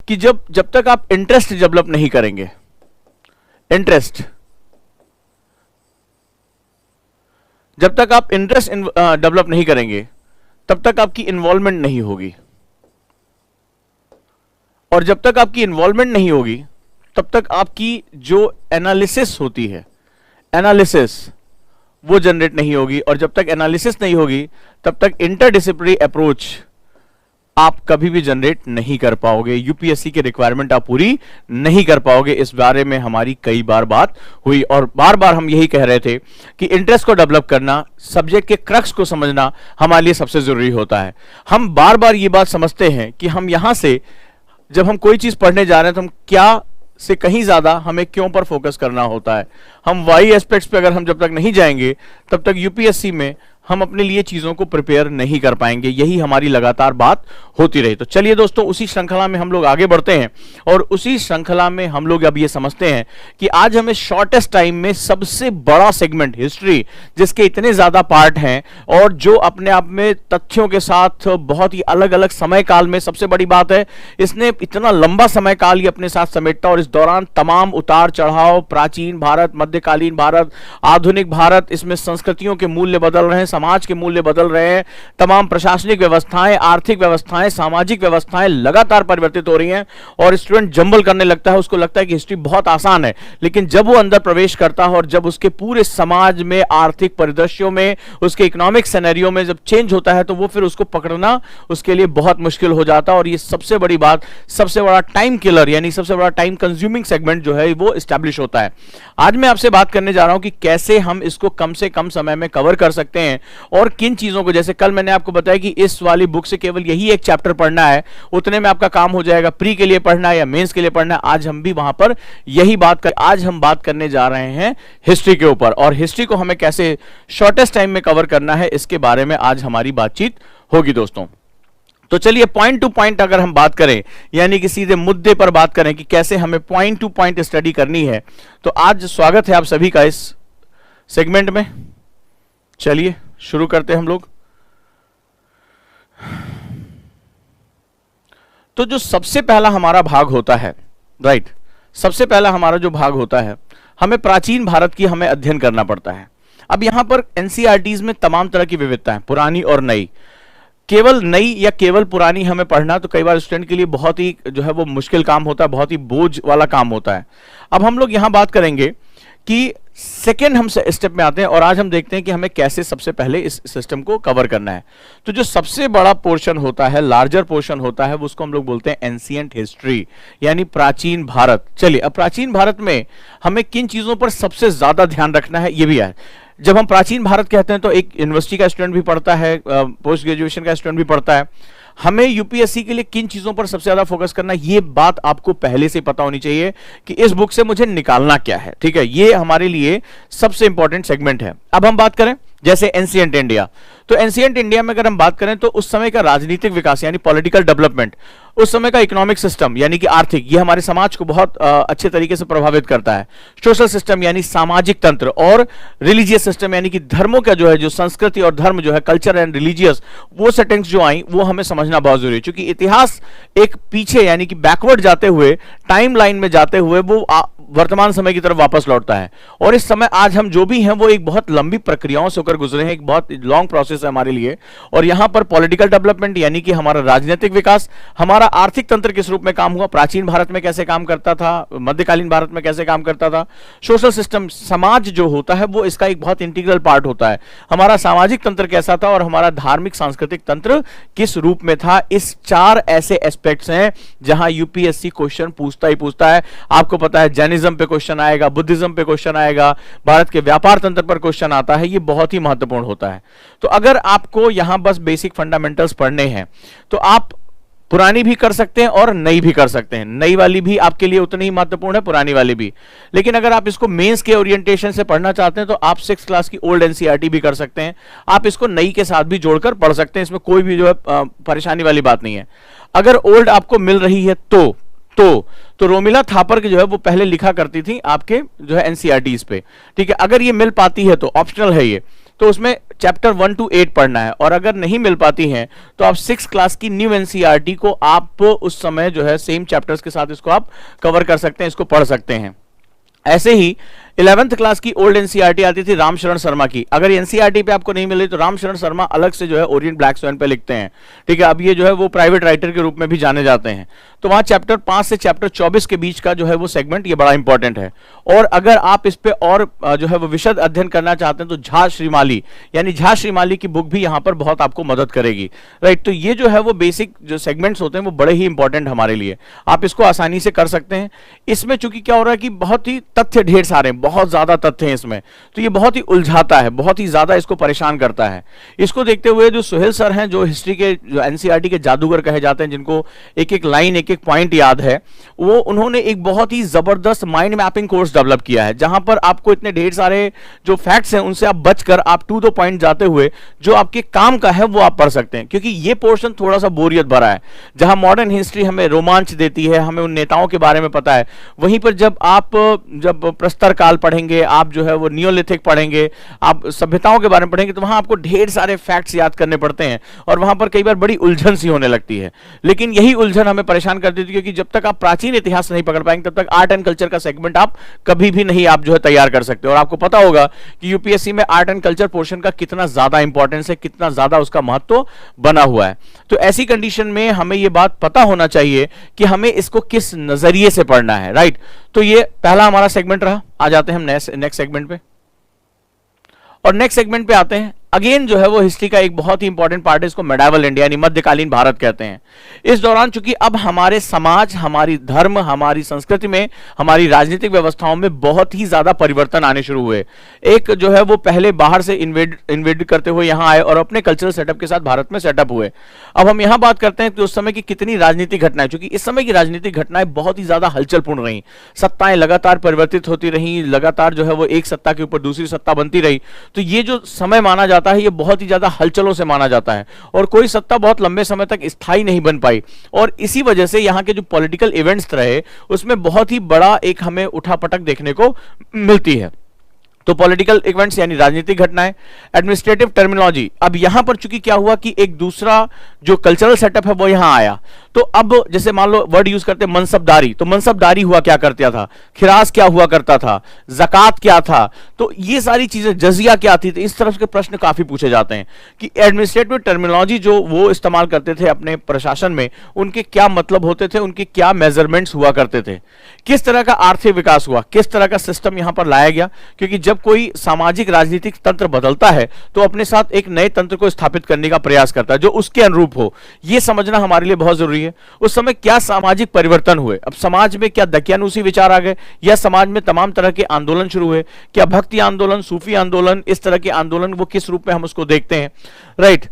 कि जब तक आप इंटरेस्ट डेवलप नहीं करेंगे, इंटरेस्ट, जब तक आप इंटरेस्ट डेवलप नहीं करेंगे तब तक आपकी इन्वॉल्वमेंट नहीं होगी, और जब तक आपकी इन्वॉल्वमेंट नहीं होगी तब तक आपकी जो एनालिसिस होती है, एनालिसिस वो जनरेट नहीं होगी, और जब तक एनालिसिस नहीं होगी तब तक इंटरडिसिप्लिनरी अप्रोच आप कभी भी जनरेट नहीं कर पाओगे, यूपीएससी के रिक्वायरमेंट आप पूरी नहीं कर पाओगे। इस बारे में हमारी कई बार बात हुई और बार बार हम यही कह रहे थे कि इंटरेस्ट को डेवलप करना, सब्जेक्ट के क्रक्स को समझना हमारे लिए सबसे जरूरी होता है। हम बार बार ये बात समझते हैं कि हम यहां से जब हम कोई चीज पढ़ने जा रहे हैं तो हम क्या से कहीं ज्यादा हमें क्यों पर फोकस करना होता है। हम वाई एस्पेक्ट्स पे अगर हम जब तक नहीं जाएंगे तब तक यूपीएससी में हम अपने लिए चीजों को प्रिपेयर नहीं कर पाएंगे। यही हमारी लगातार बात होती रही। तो चलिए दोस्तों, उसी श्रृंखला में हम लोग आगे बढ़ते हैं और उसी श्रृंखला में हम लोग अब ये समझते हैं कि आज हमें शॉर्टेस्ट टाइम में सबसे बड़ा सेगमेंट हिस्ट्री, जिसके इतने ज्यादा पार्ट हैं और जो अपने आप में तथ्यों के साथ बहुत ही अलग अलग समय काल में, सबसे बड़ी बात है इसने इतना लंबा समय काल ये अपने साथ समेटता और इस दौरान तमाम उतार चढ़ाव, प्राचीन भारत, मध्यकालीन भारत, आधुनिक भारत, इसमें संस्कृतियों के मूल्य बदल रहे हैं, समाज के मूल्य बदल रहे हैं, तमाम प्रशासनिक व्यवस्थाएं, आर्थिक व्यवस्थाएं, सामाजिक व्यवस्थाएं लगातार परिवर्तित हो रही हैं और स्टूडेंट जंबल करने लगता है। उसको लगता है कि हिस्ट्री बहुत आसान है, लेकिन जब वो अंदर प्रवेश करता है और जब उसके पूरे समाज में, आर्थिक परिदृश्यों में, उसके इकोनॉमिक सिनेरियो में जब चेंज होता है तो वो फिर उसको पकड़ना उसके लिए बहुत मुश्किल हो जाता है। और ये सबसे बड़ी बात, सबसे बड़ा टाइम किलर यानी सबसे बड़ा टाइम कंज्यूमिंग सेगमेंट जो है वो एस्टैब्लिश होता है। आज मैं आपसे बात करने जा रहा हूं कि कैसे हम इसको कम से कम समय में कवर कर सकते हैं और किन चीजों को, जैसे कल मैंने आपको बताया कि इस वाली बुक से केवल यही एक चैप्टर पढ़ना है, उतने में आपका काम हो जाएगा। प्री के लिए पढ़ना है या मेंस के लिए पढ़ना है, आज हम भी वहां पर यही आज हम बात करने जा रहे हैं हिस्ट्री के ऊपर, और हिस्ट्री को हमें कैसे शॉर्टेस्ट टाइम में कवर करना है इसके बारे में आज हमारी बातचीत होगी दोस्तों। तो चलिए पॉइंट टू पॉइंट अगर हम बात करें, यानी कि सीधे मुद्दे पर बात करें कि कैसे हमें पॉइंट टू पॉइंट स्टडी करनी है, तो आज स्वागत है आप सभी का इस सेगमेंट में। चलिए शुरू करते हैं हम लोग। तो जो सबसे पहला हमारा भाग होता है, राइट, सबसे पहला हमारा जो भाग होता है, हमें प्राचीन भारत की हमें अध्ययन करना पड़ता है। अब यहां पर एनसीईआरटीज में तमाम तरह की विविधताएं, पुरानी और नई। केवल नई या केवल पुरानी हमें पढ़ना तो कई बार स्टूडेंट के लिए बहुत ही जो है वो मुश्किल काम होता है, बहुत ही बोझ वाला काम होता है। अब हम लोग यहां बात करेंगे कि सेकेंड हम स्टेप में आते हैं और आज हम देखते हैं कि हमें कैसे सबसे पहले इस सिस्टम को कवर करना है। तो जो सबसे बड़ा पोर्शन होता है, लार्जर पोर्शन होता है, उसको हम लोग बोलते हैं एंशिएंट हिस्ट्री यानी प्राचीन भारत। चलिए, अब प्राचीन भारत में हमें किन चीजों पर सबसे ज्यादा ध्यान रखना है ये भी है। जब हम प्राचीन भारत कहते हैं तो एक यूनिवर्सिटी का स्टूडेंट भी पढ़ता है, पोस्ट ग्रेजुएशन का स्टूडेंट भी पढ़ता है। हमें यूपीएससी के लिए किन चीजों पर सबसे ज्यादा फोकस करना है, ये बात आपको पहले से पता होनी चाहिए कि इस बुक से मुझे निकालना क्या है। ठीक है, ये हमारे लिए सबसे इंपॉर्टेंट सेगमेंट है। अब हम बात करें जैसे एंशिएंट इंडिया, तो एंशिएंट इंडिया में अगर हम बात करें तो उस समय का राजनीतिक विकास यानी पॉलिटिकल डेवलपमेंट, उस समय का इकोनॉमिक सिस्टम यानी कि आर्थिक, ये हमारे समाज को बहुत अच्छे तरीके से प्रभावित करता है। सोशल सिस्टम यानी सामाजिक तंत्र, और रिलीजियस सिस्टम यानी कि धर्मों का जो है, जो संस्कृति और धर्म जो है, कल्चर एंड रिलीजियस, वो सेटिंग्स जो आई वो हमें समझना बहुत जरूरी है, क्योंकि इतिहास एक पीछे यानी कि बैकवर्ड जाते हुए, टाइम लाइन में जाते हुए वो वर्तमान समय की तरफ वापस लौटता है। और इस समय आज हम जो भी हैं वो एक बहुत लंबी प्रक्रियाओं से होकर गुजरे हैं, एक बहुत लॉन्ग प्रोसेस है हमारे लिए। और यहां पर पॉलिटिकल डेवलपमेंट यानी कि हमारा राजनीतिक विकास, हमारा आर्थिक तंत्र किस रूप में काम हुआ, प्राचीन भारत में कैसे काम करता था, मध्यकालीन भारत में कैसे काम करता था, सोशल सिस्टम, समाज जो होता है वो इसका एक बहुत इंटीग्रल पार्ट होता है, हमारा सामाजिक तंत्र कैसा था और हमारा धार्मिक सांस्कृतिक तंत्र किस रूप में था। इस चार ऐसे एस्पेक्ट्स हैं जहां यूपीएससी क्वेश्चन पूछता ही पूछता है। आपको पता है जैनिज्म पे क्वेश्चन आएगा, बुद्धिज्म पे क्वेश्चन आएगा, भारत के व्यापार तंत्र पर क्वेश्चन आता है, ये बहुत ही महत्वपूर्ण होता है। तो अगर आपको यहां बस बेसिक फंडामेंटल्स पढ़ने हैं तो आप पुरानी भी कर सकते हैं और नई भी कर सकते हैं। नई वाली भी आपके लिए उतनी ही महत्वपूर्ण है, पुरानी वाली भी। लेकिन अगर आप इसको मेंस के ओरिएंटेशन से पढ़ना चाहते हैं तो आप 6th क्लास की ओल्ड एनसीईआरटी भी कर सकते हैं, आप इसको नई के साथ भी जोड़कर पढ़ सकते हैं, इसमें कोई भी जो है परेशानी वाली बात नहीं है। अगर ओल्ड आपको मिल रही है तो रोमिला थापर की जो है वो पहले लिखा करती थी आपके जो है एनसीईआरटीज पे, ठीक है। अगर ये मिल पाती है तो ऑप्शनल है ये, तो उसमें चैप्टर 1 to 8 पढ़ना है, और अगर नहीं मिल पाती हैं तो आप 6 क्लास की न्यू एनसीईआरटी को आप उस समय जो है सेम चैप्टर्स के साथ इसको आप कवर कर सकते हैं, इसको पढ़ सकते हैं। ऐसे ही 11th क्लास की ओल्ड एनसीईआरटी आती थी रामशरण शर्मा की। अगर एनसीईआरटी पे आपको नहीं मिली तो रामशरण शर्मा अलग से जो है ओरिएंट ब्लैक स्वैन पे लिखते हैं, ठीक है। अब ये जो है वो प्राइवेट राइटर के रूप में भी जाने जाते हैं। तो वहां चैप्टर 5 से चैप्टर 24 के बीच का जो है वो सेगमेंट ये बड़ा इंपॉर्टेंट है। और अगर आप इस पे और जो है वो विशद अध्ययन करना चाहते हैं तो झा श्रीमाली, यानी झा श्रीमाली की बुक भी यहाँ पर बहुत आपको मदद करेगी, राइट। तो ये जो है वो बेसिक जो सेगमेंट्स होते हैं वो बड़े ही इंपॉर्टेंट हमारे लिए, आप इसको आसानी से कर सकते हैं। इसमें चूंकि क्या हो रहा है कि बहुत ही तथ्य ढेर सारे, बहुत ज्यादा तथ्य हैं इसमें, तो ये बहुत ही उलझाता है, बहुत ही ज्यादा इसको परेशान करता है। इसको देखते हुए जो सुहेल सर हैं, जो हिस्ट्री के, जो एनसीईआरटी के जादूगर कहे जाते हैं, जिनको एक एक लाइन, एक एक पॉइंट याद है, वो उन्होंने एक बहुत ही जबरदस्त माइंड मैपिंग कोर्स डेवलप किया है, जहां पर आपको इतने ढेर सारे जो फैक्ट्स हैं उनसे आप बचकर आप टू द पॉइंट जाते हुए जो आपके काम का है वो आप पढ़ सकते हैं। क्योंकि ये पोर्शन थोड़ा सा बोरियत भरा है, जहां मॉडर्न हिस्ट्री हमें रोमांच देती है, हमें उन नेताओं के बारे में पता है, वहीं पर जब प्रस्तर काल पढ़ेंगे, आप जो है वो नियोलिथिक पढ़ेंगे, आप सभ्यताओं के बारे में पढ़ेंगे, तो वहां आपको ढेर सारे फैक्ट्स याद करने पड़ते हैं और वहां पर कई बार बड़ी उलझन सी होने लगती है। लेकिन यही उलझन हमें परेशान कर देती है, क्योंकि जब तक आप प्राचीन इतिहास नहीं पकड़ पाएंगे तब तक आर्ट एंड कल्चर का सेगमेंट आप कभी भी नहीं आप जो है तैयार कर सकते। और आपको पता होगा कि यूपीएससी में आर्ट एंड कल्चर पोर्शन का कितना ज्यादा इंपॉर्टेंस है, कितना ज्यादा उसका महत्व बना हुआ है। तो ऐसी कंडीशन में हमें यह बात पता होना चाहिए कि हमें इसको किस नजरिए से पढ़ना है, राइट। तो ये पहला हमारा सेगमेंट रहा। आ जाते हैं हम नेक्स्ट सेगमेंट पे, और नेक्स्ट सेगमेंट पे आते हैं। अगेन जो है वो हिस्ट्री का एक बहुत ही इंपॉर्टेंट पार्ट है, इसको मेडाइवल इंडिया यानी मध्यकालीन भारत कहते हैं। इस दौरान चूंकि अब हमारे समाज, हमारी धर्म, हमारी संस्कृति में, हमारी राजनीतिक व्यवस्थाओं में बहुत ही ज्यादा परिवर्तन आने शुरू हुए। एक जो है वो पहले बाहर से इन्वेड करते हुए यहाँ आए और अपने कल्चरल सेटअप के साथ भारत में सेटअप हुए। अब हम यहाँ बात करते हैं कि उस समय की कितनी राजनीतिक घटनाएं, चूंकि इस समय की राजनीतिक घटनाएं बहुत ही ज्यादा हलचलपूर्ण रही, सत्ताएं लगातार परिवर्तित होती रही, लगातार जो है वो एक सत्ता के ऊपर दूसरी सत्ता बनती रही। तो ये जो समय माना जाता है ये बहुत ही ज्यादा हलचलों से माना जाता है, और कोई सत्ता बहुत लंबे समय तक स्थायी नहीं बन पाई। और इसी वजह से यहाँ के जो पॉलिटिकल इवेंट्स रहे उसमें बहुत ही बड़ा एक हमें उठापटक देखने को मिलती है। तो पॉलिटिकल इवेंट्स यानी राजनीतिक घटनाएं, एडमिनिस्ट्रेटिव टर्मिनोलॉजी। अब यहां पर चूंकि क्या हुआ कि एक दूसरा जो कल्चरल सेटअप है वो यहां आया। तो अब जैसे मान लो वर्ड यूज करते मनसबदारी, तो मनसबदारी हुआ क्या करता था, खिराज क्या हुआ करता था, ज़कात क्या था, तो ये सारी चीजें, जजिया क्या थी। तो इस तरह के प्रश्न काफी पूछे जाते हैं कि एडमिनिस्ट्रेटिव टर्मिनोलॉजी जो वो इस्तेमाल करते थे अपने प्रशासन में, उनके क्या मतलब होते थे, उनके क्या मेजरमेंट्स हुआ करते थे, किस तरह का आर्थिक विकास हुआ, किस तरह का सिस्टम यहां पर लाया गया। क्योंकि जब कोई सामाजिक राजनीतिक तंत्र बदलता है तो अपने साथ एक नए तंत्र को स्थापित करने का प्रयास करता है जो उसके अनुरूप हो। यह समझना हमारे लिए बहुत जरूरी है। उस समय क्या सामाजिक परिवर्तन हुए, अब समाज में क्या दकियानूसी विचार आ गए, या समाज में तमाम तरह के आंदोलन शुरू हुए, क्या भक्ति आंदोलन, सूफी आंदोलन, इस तरह के आंदोलन वो किस रूप में हम उसको देखते हैं, राइट।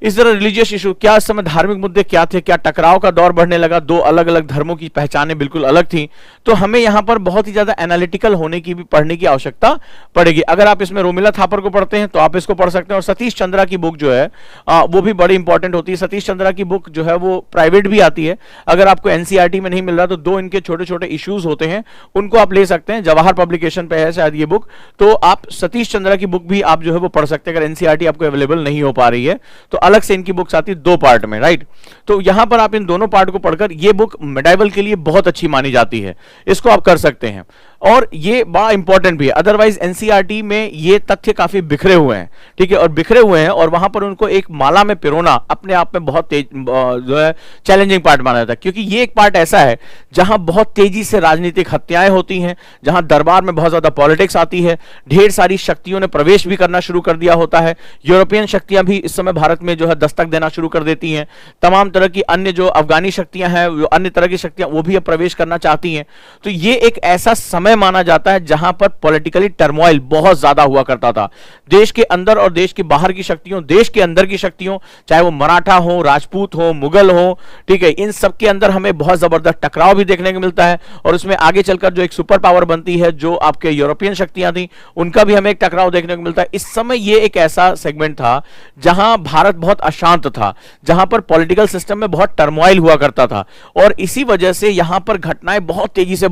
इस तरह रिलीजियस इशू, क्या इस समय धार्मिक मुद्दे क्या थे, क्या टकराव का दौर बढ़ने लगा, दो अलग अलग धर्मों की पहचानें बिल्कुल अलग थी। तो हमें यहां पर बहुत ही ज्यादा एनालिटिकल होने की भी पढ़ने की आवश्यकता पड़ेगी। अगर आप इसमें रोमिला थापर को पढ़ते हैं तो आप इसको पढ़ सकते हैं। और सतीश चंद्रा की बुक जो है वो भी बड़ी इंपॉर्टेंट होती है। सतीश चंद्रा की बुक जो है वो प्राइवेट भी आती है, अगर आपको एनसीईआरटी में नहीं मिल रहा तो दो इनके छोटे छोटे इश्यूज होते हैं, उनको आप ले सकते हैं। जवाहर पब्लिकेशन पे है शायद ये बुक, तो आप सतीश चंद्रा की बुक भी आप जो है वो पढ़ सकते हैं अगर एनसीईआरटी आपको अवेलेबल नहीं हो पा रही है तो। अलग से इनकी बुक्स आती है दो पार्ट में, राइट। तो यहां पर आप इन दोनों पार्ट को पढ़कर, ये बुक मेडाइवल के लिए बहुत अच्छी मानी जाती है, इसको आप कर सकते हैं। और ये बड़ा इंपॉर्टेंट भी है, अदरवाइज एनसीईआरटी में ये तथ्य काफी बिखरे हुए हैं, ठीक है, और बिखरे हुए हैं, और वहां पर उनको एक माला में पिरोना अपने आप में बहुत जो है चैलेंजिंग पार्ट माना जाता है। क्योंकि ये एक पार्ट ऐसा है जहां बहुत तेजी से राजनीतिक हत्याएं होती हैं, जहां दरबार में बहुत ज्यादा पॉलिटिक्स आती है, ढेर सारी शक्तियों ने प्रवेश भी करना शुरू कर दिया होता है। यूरोपियन शक्तियां भी इस समय भारत में जो है दस्तक देना शुरू कर देती हैं। तमाम तरह की अन्य जो अफगानी शक्तियां हैं, अन्य तरह की शक्तियां, वो भी अब प्रवेश करना चाहती हैं। तो ये एक ऐसा समय माना जाता है जहां पर पॉलिटिकली टर्मोइल बहुत ज्यादा हुआ करता था। देश के अंदर और देश के बाहर की शक्तियों, देश के अंदर की शक्तियों, चाहे वो मराठा हो, राजपूत हो, मुगल हो, ठीक है, इन सब के अंदर हमें बहुत जबरदस्त टकराव भी देखने को मिलता है। और उसमें आगे चलकर जो एक सुपर पावर बनती है, जो आपके यूरोपियन शक्तियां थी, उनका भी हमें एक टकराव देखने को मिलता है। इस समय ये एक ऐसा सेगमेंट था जहां भारत बहुत अशांत था, जहां पर पॉलिटिकल सिस्टम में बहुत टर्मोइल हुआ करता था, और इसी वजह से यहां पर घटनाएं बहुत तेजी से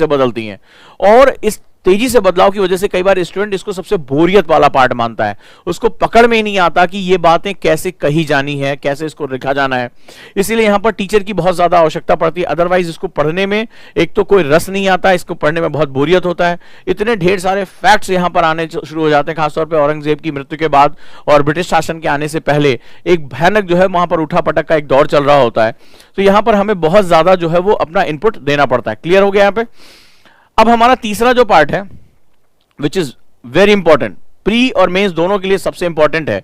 बदलती हैं। और इस तेजी से बदलाव की वजह से कई बार स्टूडेंट इसको सबसे बोरियत वाला पार्ट मानता है, उसको पकड़ में ही नहीं आता कि ये बातें कैसे कही जानी है, कैसे इसको लिखा जाना है। इसीलिए यहां पर टीचर की बहुत ज्यादा आवश्यकता पड़ती है, अदरवाइज इसको पढ़ने में एक तो कोई रस नहीं आता, इसको पढ़ने में बहुत बोरियत होता है। इतने ढेर सारे फैक्ट्स यहां पर आने शुरू हो जाते हैं, खासतौर पर औरंगजेब की मृत्यु के बाद और ब्रिटिश शासन के आने से पहले एक भयानक जो है वहां पर उठा पटक का एक दौर चल रहा होता है। तो यहां पर हमें बहुत ज्यादा जो है वो अपना इनपुट देना पड़ता है। क्लियर हो गया यहां पे? अब हमारा तीसरा जो पार्ट है which is very important, pre और मेंस दोनों के लिए सबसे इंपॉर्टेंट है,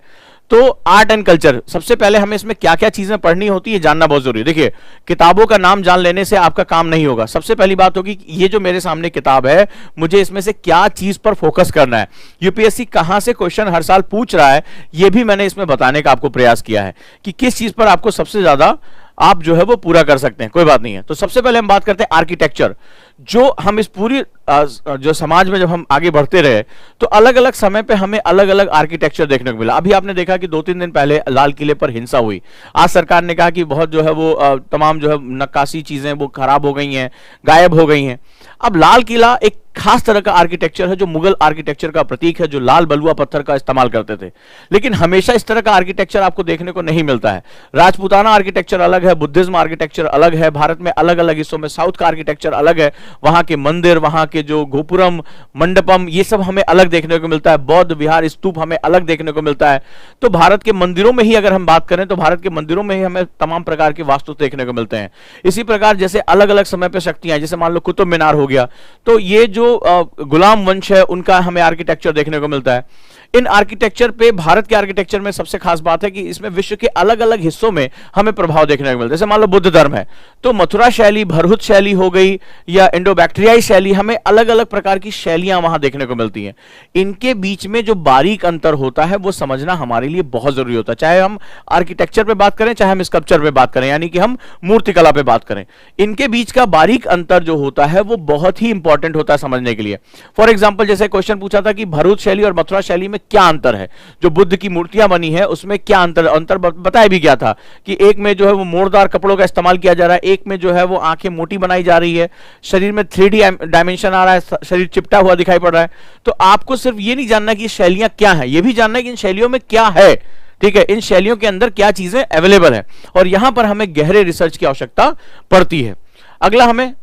तो आर्ट एंड कल्चर। सबसे पहले हमें इसमें क्या क्या चीजें पढ़नी होती है जानना बहुत जरूरी है। देखिए, किताबों का नाम जान लेने से आपका काम नहीं होगा। सबसे पहली बात होगी ये जो मेरे सामने किताब है, मुझे इसमें से क्या चीज पर फोकस करना है, यूपीएससी कहां से क्वेश्चन हर साल पूछ रहा है, यह भी मैंने इसमें बताने का आपको प्रयास किया है कि किस चीज पर आपको सबसे ज्यादा आप जो है वो पूरा कर सकते हैं। कोई बात नहीं है। तो सबसे पहले हम बात करते हैं आर्किटेक्चर। जो हम इस पूरी जो समाज में जब हम आगे बढ़ते रहे तो अलग अलग समय पे हमें अलग अलग आर्किटेक्चर देखने को मिला। अभी आपने देखा कि 2-3 दिन पहले लाल किले पर हिंसा हुई। आज सरकार ने कहा कि बहुत जो है वो तमाम जो है नक्काशी चीजें वो खराब हो गई हैं, गायब हो गई हैं। अब लाल किला एक खास तरह का आर्किटेक्चर है जो मुगल आर्किटेक्चर का प्रतीक है, जो लाल बलुआ पत्थर का इस्तेमाल करते थे, लेकिन हमेशा इस तरह का आर्किटेक्चर आपको देखने को नहीं मिलता है। राजपूताना आर्किटेक्चर अलग है, बुद्धिज्म आर्किटेक्चर अलग है, भारत में अलग अलग हिस्सों में साउथ का आर्किटेक्चर अलग है, वहां के मंदिर, वहां के जो गोपुरम, मंडपम, ये सब हमें अलग देखने को मिलता है, बौद्ध विहार, स्तूप हमें अलग देखने को मिलता है। तो भारत के मंदिरों में ही अगर हम बात करें तो भारत के मंदिरों में ही हमें तमाम प्रकार के वास्तु देखने को मिलते हैं। इसी प्रकार जैसे अलग अलग समय पर शक्तियां, जैसे मान लो कुतुब मीनार हो गया, तो ये जो गुलाम वंश है उनका हमें आर्किटेक्चर देखने को मिलता है। इन आर्किटेक्चर पे, भारत के आर्किटेक्चर में सबसे खास बात है कि इसमें विश्व के अलग अलग हिस्सों में हमें प्रभाव देखने को मिलता है। जैसे मान लो बुद्ध धर्म है तो मथुरा शैली, भरहुत शैली हो गई या इंडो बैक्टीरियाई शैली, हमें अलग अलग प्रकार की शैलियां वहां देखने को मिलती हैं। इनके बीच में जो बारीक अंतर होता है वो समझना हमारे लिए बहुत जरूरी होता है, चाहे हम आर्किटेक्चर पे बात करें, चाहे हम स्कल्पचर पे बात करें, यानी कि हम मूर्तिकला पे बात करें। इनके बीच का बारीक अंतर जो होता है वो बहुत ही इंपॉर्टेंट होता है समझने के लिए। फॉर एग्जाम्पल, जैसे क्वेश्चन पूछा था कि भरहुत शैली और मथुरा शैली में क्या अंतर है, जो बुद्ध की मूर्तियां बनी है उसमें क्या अंतर बताया भी गया था कि एक में जो है वो मोड़दार कपड़ों का इस्तेमाल किया जा रहा है, एक में जो है वो आंखें मोटी बनाई जा रही है, शरीर में 3D डायमेंशन आ रहा है, शरीर चिपटा हुआ दिखाई पड़ रहा है। तो आपको सिर्फ ये नहीं जानना कि शैलियां क्या है, ये भी जानना है कि इन शैलियों में क्या है। ठीक है, इन शैलियों के अंदर क्या चीजें अवेलेबल है, और यहां पर हमें गहरे रिसर्च की आवश्यकता पड़ती है। अगला हमें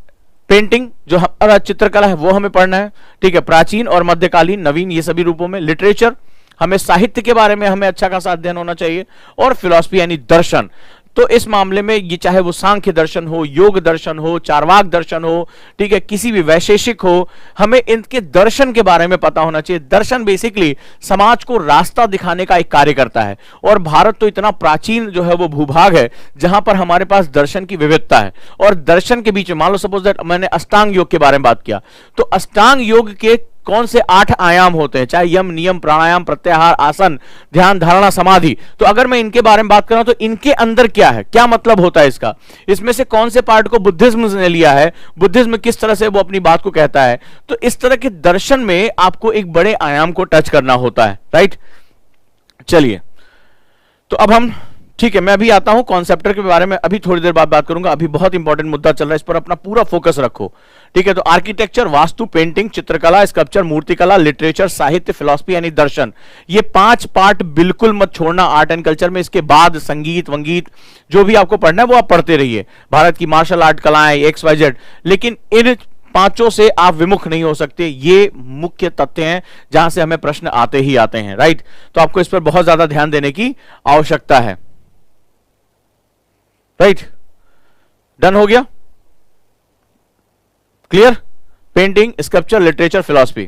पेंटिंग, जो हमारा चित्रकला है वो हमें पढ़ना है। ठीक है, प्राचीन और मध्यकालीन, नवीन, ये सभी रूपों में। लिटरेचर, हमें साहित्य के बारे में हमें अच्छा खासा अध्ययन होना चाहिए। और फिलॉसफी यानी दर्शन, तो इस मामले में ये चाहे वो सांख्य दर्शन हो, योग दर्शन हो, चार्वाक दर्शन हो, ठीक है, किसी भी वैशेषिक हो, हमें इनके दर्शन के बारे में पता होना चाहिए। दर्शन बेसिकली समाज को रास्ता दिखाने का एक कार्य करता है, और भारत तो इतना प्राचीन जो है वो भूभाग है जहां पर हमारे पास दर्शन की विविधता है। और दर्शन के बीच में मान लो सपोज दैट मैंने अष्टांग योग के बारे में बात किया, तो अष्टांग योग के कौन से 8 आयाम होते हैं, चाहे यम, नियम, प्राणायाम, प्रत्याहार, आसन, ध्यान, धारणा, समाधि। तो अगर मैं इनके बारे में बात करूं तो इनके अंदर क्या है, क्या मतलब होता है इसका, इसमें से कौन से पार्ट को बुद्धिज्म ने लिया है, बुद्धिज्म किस तरह से वो अपनी बात को कहता है। तो इस तरह के दर्शन में आपको एक बड़े आयाम को टच करना होता है। राइट, चलिए, तो अब हम, ठीक है, मैं अभी आता हूं कॉन्सेप्टर के बारे में, अभी थोड़ी देर बाद बात करूंगा। अभी बहुत इंपॉर्टेंट मुद्दा चल रहा है, इस पर अपना पूरा फोकस रखो। ठीक है, तो आर्किटेक्चर, वास्तु, पेंटिंग, चित्रकला, स्कल्पचर, मूर्तिकला, लिटरेचर, साहित्य, फिलॉसफी यानी दर्शन, ये 5 पार्ट बिल्कुल मत छोड़ना आर्ट एंड कल्चर में। इसके बाद संगीत, वंगीत, जो भी आपको पढ़ना है वो आप पढ़ते रहिए, भारत की मार्शल आर्ट कलाएं, XYZ, लेकिन इन 5 से आप विमुख नहीं हो सकते। ये मुख्य तथ्य हैं जहां से हमें प्रश्न आते ही आते हैं। राइट, तो आपको इस पर बहुत ज्यादा ध्यान देने की आवश्यकता है। राइट, डन हो गया, clear? Painting, sculpture, literature, philosophy.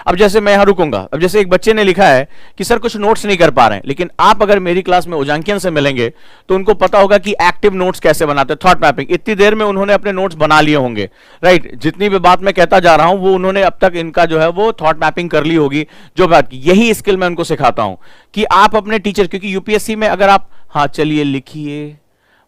अब जैसे मैं यहां रुकूंगा, अब जैसे एक बच्चे ने लिखा है कि सर कुछ नोट्स नहीं कर पा रहे हैं, लेकिन आप अगर मेरी क्लास में उजांकियन से मिलेंगे तो उनको पता होगा कि एक्टिव नोट्स कैसे बनाते हैं, थॉट मैपिंग। इतनी देर में उन्होंने अपने नोट्स बना लिए होंगे। राइट, जितनी भी बात मैं कहता जा रहा हूं वो उन्होंने अब तक इनका जो है वो थॉट मैपिंग कर ली होगी। जो बात की, यही स्किल मैं उनको सिखाता हूं कि आप अपने टीचर, क्योंकि यूपीएससी में अगर आप, हाँ चलिए लिखिए,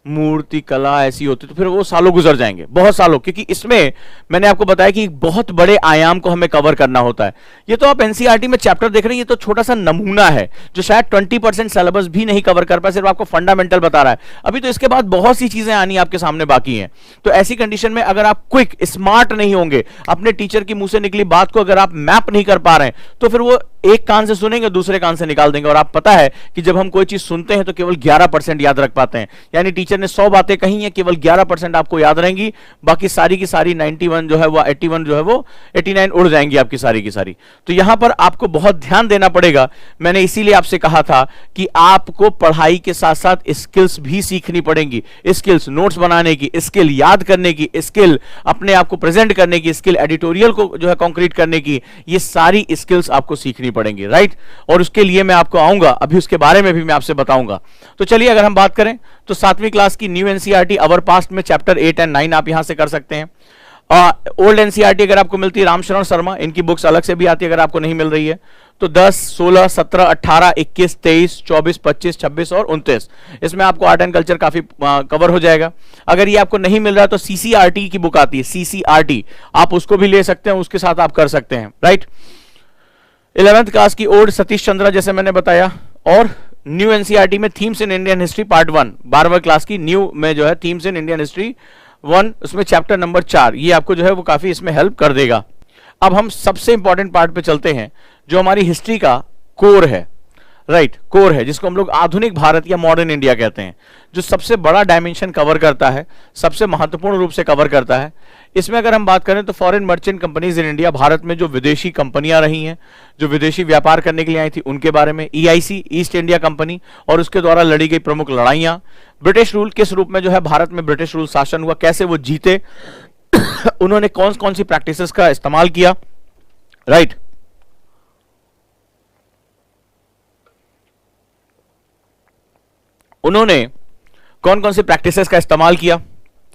मूर्ति कला ऐसी होती तो फिर वो सालों गुजर जाएंगे, बहुत सालों, क्योंकि इसमें मैंने आपको बताया कि बहुत बड़े आयाम को हमें कवर करना होता है। ये तो आप एनसीईआरटी में चैप्टर देख रहे हैं, ये तो छोटा सा नमूना है जो शायद 20% सिलेबस भी नहीं कवर कर पाए, सिर्फ आपको फंडामेंटल बता रहा है। अभी तो इसके बाद बहुत सी चीजें आनी आपके सामने बाकी हैं। तो ऐसी कंडीशन में अगर आप क्विक स्मार्ट नहीं होंगे, अपने टीचर की मुंह से निकली बात को अगर आप मैप नहीं कर पा रहे हैं, तो फिर वो एक कान से सुनेंगे दूसरे कान से निकाल देंगे। और आप पता है कि जब हम कोई चीज सुनते हैं तो केवल 11% याद रख पाते हैं, यानी टीचर ने 100 बातें कही हैं, केवल 11% आपको याद रहेंगी, बाकी सारी की सारी 91 जो है वो 81 जो है वो 89 उड़ जाएंगी आपकी सारी की सारी। तो यहां पर आपको बहुत ध्यान देना पड़ेगा। मैंने इसीलिए आपसे कहा था कि आपको पढ़ाई के साथ साथ स्किल्स भी सीखनी पड़ेंगी। स्किल्स नोट्स बनाने की स्किल, याद करने की स्किल, अपने आप को प्रेजेंट करने की स्किल, एडिटोरियल को जो है कंक्रीट करने की, ये सारी स्किल्स आपको सीखनी पड़ेंगी, राइट। और उसके लिए मैं आपको आऊंगा, अभी उसके बारे में भी मैं आपसे बताऊंगा। तो चलिए अगर हम बात करें तो 7वीं क्लास की न्यू एनसीईआरटी अवर पास्ट में चैप्टर 8 एंड 9 आप यहां से कर सकते हैं। ओल्ड एनसीईआरटी अगर आपको मिलती है रामशरण शर्मा, इनकी बुक्स अलग से भी आती है, अगर आपको नहीं मिल रही है तो 10, 16, 17, 18, 21, 23, 24, 25, 26 और 29, इसमें आपको आर्ट एंड कल्चर काफी कवर हो जाएगा। अगर ये आपको नहीं मिल रहा तो सीसीआरटी की बुक आती है, सीसीआरटी, आप उसको भी ले सकते हैं, उसके साथ आप कर सकते हैं, राइट। 11th क्लास की ओल्ड सतीश चंद्रा जैसे मैंने बताया, और न्यू एनसीईआरटी में themes in Indian history part 1, 12वीं क्लास की न्यू में जो है थीम्स इन इंडियन हिस्ट्री 1, उसमें चैप्टर नंबर 4, ये आपको जो है वो काफी इसमें हेल्प कर देगा। अब हम सबसे इंपॉर्टेंट पार्ट पे चलते हैं जो हमारी हिस्ट्री का कोर है, राइट, कोर है, जिसको हम लोग आधुनिक भारत या मॉडर्न इंडिया कहते हैं, जो सबसे बड़ा डायमेंशन कवर करता है, सबसे महत्वपूर्ण रूप से कवर करता है। इसमें अगर हम बात करें तो foreign merchant companies in India, Bharat में जो विदेशी कंपनियां रही हैं, जो विदेशी व्यापार करने के लिए आई थी, उनके बारे में, ईआईसी ईस्ट इंडिया कंपनी और उसके द्वारा लड़ी गई प्रमुख लड़ाइयां, ब्रिटिश रूल किस रूप में जो है भारत में ब्रिटिश रूल शासन हुआ, कैसे वो जीते, उन्होंने कौन कौन सी प्रैक्टिसेस का इस्तेमाल किया, राइट। उन्होंने कौन कौन सी प्रैक्टिसेस का इस्तेमाल किया,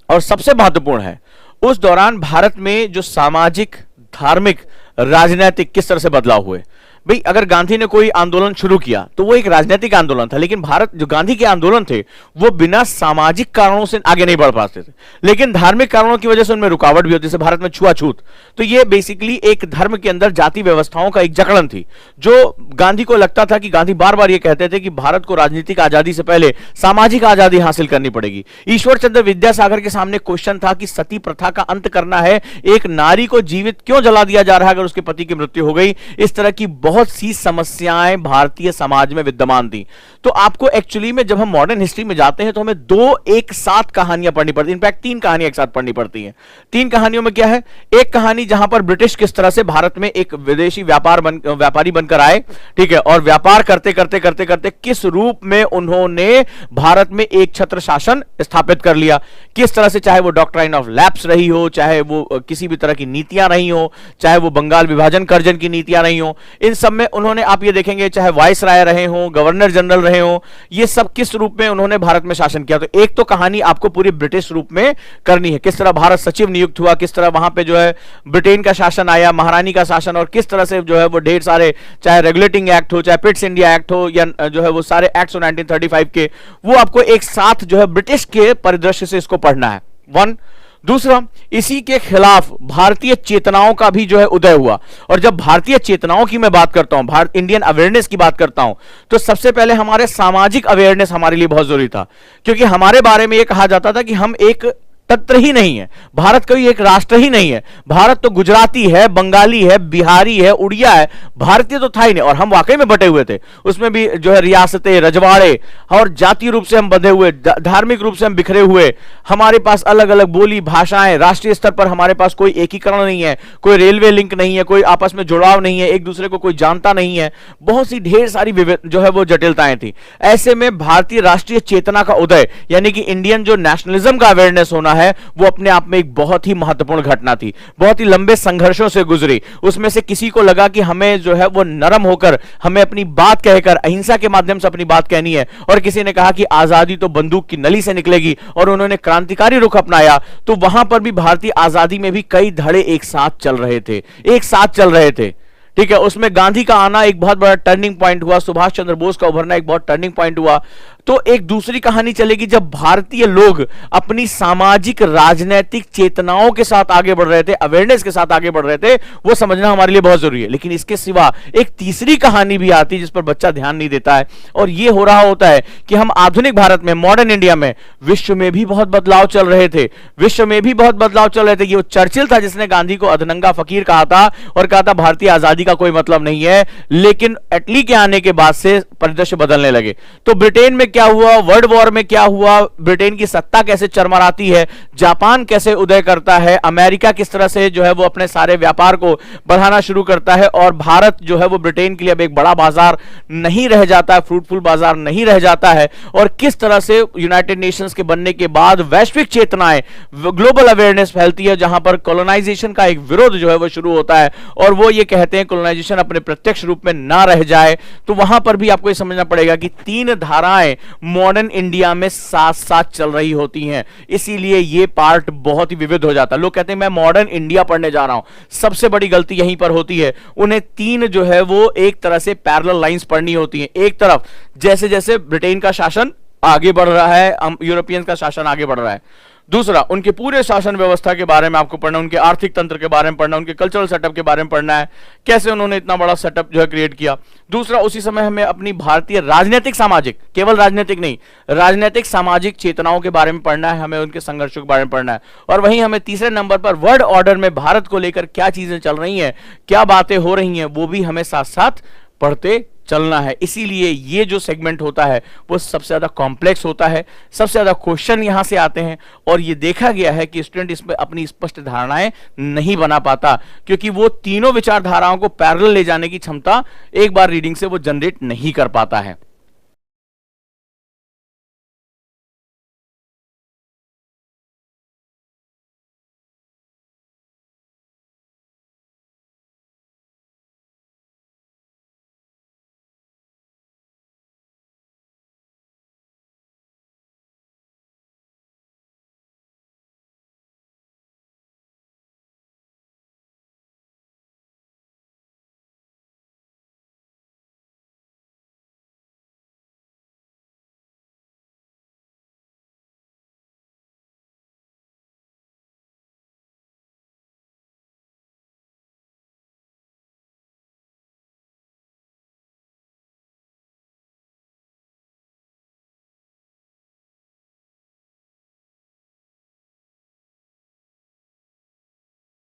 और सबसे महत्वपूर्ण है उस दौरान भारत में जो सामाजिक, धार्मिक, राजनीतिक किस तरह से बदलाव हुए। भाई अगर गांधी ने कोई आंदोलन शुरू किया तो वो एक राजनीतिक आंदोलन था, लेकिन भारत जो गांधी के आंदोलन थे वो बिना सामाजिक कारणों से आगे नहीं बढ़ पाते थे, लेकिन धार्मिक कारणों की वजह से उनमें रुकावट भी होती, जैसे भारत में छुआछूत। तो ये बेसिकली एक धर्म के अंदर जाति व्यवस्थाओं का एक जकड़न थी, जो गांधी को लगता था कि गांधी बार बार ये कहते थे कि भारत को राजनीतिक आजादी से पहले सामाजिक आजादी हासिल करनी पड़ेगी। ईश्वर चंद्र विद्यासागर के सामने क्वेश्चन था कि सती प्रथा का अंत करना है, एक नारी को जीवित क्यों जला दिया जा रहा है अगर उसके पति की मृत्यु हो गई। इस तरह की बहुत सी समस्याएं भारतीय समाज में विद्यमान थी। तो आपको एक्चुअली में जब हम मॉडर्न हिस्ट्री में जाते हैं तो हमें दो एक साथ कहानियां पढ़नी पड़ती है, इनफैक्ट 3 कहानियां एक साथ पढ़नी पड़ती हैं। 3 कहानियों में क्या है, एक कहानी जहां पर ब्रिटिश किस तरह से भारत में एक विदेशी व्यापारी बनकर आए, ठीक है, और व्यापार करते करते करते करते किस रूप में उन्होंने भारत में एक छत्र शासन स्थापित कर लिया, किस तरह से, चाहे वो डॉक्ट्राइन ऑफ लैप्स रही हो, चाहे वो किसी भी तरह की नीतियां रही हो, चाहे वो बंगाल विभाजन कर्जन की नीतियां रही हो, इन सब में उन्होंने, आप ये देखेंगे, चाहे वाइस राय रहे हो, गवर्नर जनरल रहे हो, ये सब किस रूप में उन्होंने भारत में शासन किया। तो एक तो कहानी आपको पूरी ब्रिटिश रूप में करनी है, किस तरह भारत सचिव नियुक्त हुआ, किस तरह वहां पे जो है ब्रिटेन का शासन आया, महारानी का शासन, और किस तरह से जो है वो ढेर सारे, चाहे रेगुलेटिंग एक्ट हो, चाहे पिट्स इंडिया एक्ट हो, या जो है वो सारे एक्ट्स 1935 के, वो आपको एक साथ जो है ब्रिटिश के परिदृश्य से इसको पढ़ना है, 1। दूसरा, इसी के खिलाफ भारतीय चेतनाओं का भी जो है उदय हुआ। और जब भारतीय चेतनाओं की मैं बात करता हूं, भारत इंडियन अवेयरनेस की बात करता हूं, तो सबसे पहले हमारे सामाजिक अवेयरनेस हमारे लिए बहुत जरूरी था, क्योंकि हमारे बारे में यह कहा जाता था कि हम एक तंत्र ही नहीं है, भारत कोई एक राष्ट्र ही नहीं है, भारत तो गुजराती है, बंगाली है, बिहारी है, उड़िया है, भारतीय तो था ही नहीं। और हम वाकई में बटे हुए थे, उसमें भी जो है रियासतें, रजवाड़े, और जातीय रूप से हम बंधे हुए, धार्मिक रूप से हम बिखरे हुए, हमारे पास अलग अलग बोली, भाषाएं, राष्ट्रीय स्तर पर हमारे पास कोई एकीकरण नहीं है, कोई रेलवे लिंक नहीं है, कोई आपस में जुड़ाव नहीं है, एक दूसरे को कोई जानता नहीं है, बहुत सी ढेर सारी जो है वो जटिलताएं थी। ऐसे में भारतीय राष्ट्रीय चेतना का उदय, यानी कि इंडियन जो नेशनलिज्म का अवेयरनेस होना है, वो अपने आप में एक बहुत ही महत्वपूर्ण घटना थी, बहुत ही लंबे संघर्षों से गुजरी। उसमें से किसी को लगा कि हमें जो है वो नरम होकर, हमें अपनी बात कहकर, अहिंसा के माध्यम से अपनी बात कहनी है, और किसी ने कहा कि आजादी तो बंदूक की नली से निकलेगी, और उन्होंने क्रांतिकारी रुख अपनाया। तो वहां पर भी भारतीय आजादी में भी कई धड़े एक साथ चल रहे थे, एक साथ चल रहे थे, ठीक है, उसमें गांधी का आना एक बहुत बड़ा टर्निंग पॉइंट हुआ, सुभाष चंद्र बोस का उभरना एक बहुत टर्निंग पॉइंट हुआ। तो एक दूसरी कहानी चलेगी जब भारतीय लोग अपनी सामाजिक राजनीतिक चेतनाओं के साथ आगे बढ़ रहे थे, अवेयरनेस के साथ आगे बढ़ रहे थे, वो समझना हमारे लिए बहुत जरूरी है। लेकिन इसके सिवा एक तीसरी कहानी भी आती है जिस पर बच्चा ध्यान नहीं देता है, और ये हो रहा होता है कि हम आधुनिक भारत में, मॉडर्न इंडिया में, विश्व में भी बहुत बदलाव चल रहे थे, विश्व में भी बहुत बदलाव चल रहे थे। ये वो चर्चिल था जिसने गांधी को अधनंगा फकीर कहा था और कहा था भारतीय आजादी का कोई मतलब नहीं है। लेकिन एटली के आने के बाद से परिदृश्य बदलने लगे। तो ब्रिटेन में क्या हुआ, वर्ल्ड वॉर में क्या हुआ, ब्रिटेन की सत्ता कैसे चरमराती है, जापान कैसे उदय करता है, अमेरिका किस तरह से जो है वो अपने सारे व्यापार को बढ़ाना शुरू करता है, और भारत जो है वो ब्रिटेन के लिए अब एक बड़ा बाजार नहीं रह जाता है, फ्रूटफुल बाजार नहीं रह जाता है, और किस तरह से यूनाइटेड नेशंस के बनने के बाद वैश्विक चेतनाएं, ग्लोबल अवेयरनेस फैलती है, जहां पर कॉलोनाइजेशन का एक विरोध जो है वो शुरू होता है, और वो ये कहते हैं कॉलोनाइजेशन अपने प्रत्यक्ष रूप में ना रह जाए। तो वहां पर भी आपको ये समझना पड़ेगा कि तीन धाराएं मॉडर्न इंडिया में साथ साथ चल रही होती हैं, इसीलिए ये पार्ट बहुत ही विविध हो जाता है। लोग कहते हैं मैं मॉडर्न इंडिया पढ़ने जा रहा हूं, सबसे बड़ी गलती यहीं पर होती है। उन्हें तीन जो है वो एक तरह से पैरेलल लाइंस पढ़नी होती हैं। एक तरफ जैसे जैसे ब्रिटेन का शासन आगे बढ़ रहा है, यूरोपियन का शासन आगे बढ़ रहा है। दूसरा, उनके पूरे शासन व्यवस्था के बारे में आपको पढ़ना, उनके आर्थिक तंत्र के बारे में पढ़ना, उनके कल्चरल सेटअप के बारे में पढ़ना है, कैसे उन्होंने इतना बड़ा सेटअप जो है क्रिएट किया। दूसरा, उसी समय हमें अपनी भारतीय राजनीतिक सामाजिक, केवल राजनीतिक नहीं, राजनीतिक सामाजिक चेतनाओं के बारे में पढ़ना है, हमें उनके संघर्षों के बारे में पढ़ना है। और वहीं हमें तीसरे नंबर पर वर्ल्ड ऑर्डर में भारत को लेकर क्या चीजें चल रही हैं, क्या बातें हो रही हैं, वो भी हमें साथ साथ पढ़ते चलना है। इसीलिए ये जो सेगमेंट होता है वो सबसे ज्यादा कॉम्प्लेक्स होता है, सबसे ज्यादा क्वेश्चन यहां से आते हैं, और ये देखा गया है कि स्टूडेंट इसमें अपनी स्पष्ट धारणाएं नहीं बना पाता, क्योंकि वो तीनों विचारधाराओं को पैरेलल ले जाने की क्षमता एक बार रीडिंग से वो जनरेट नहीं कर पाता है।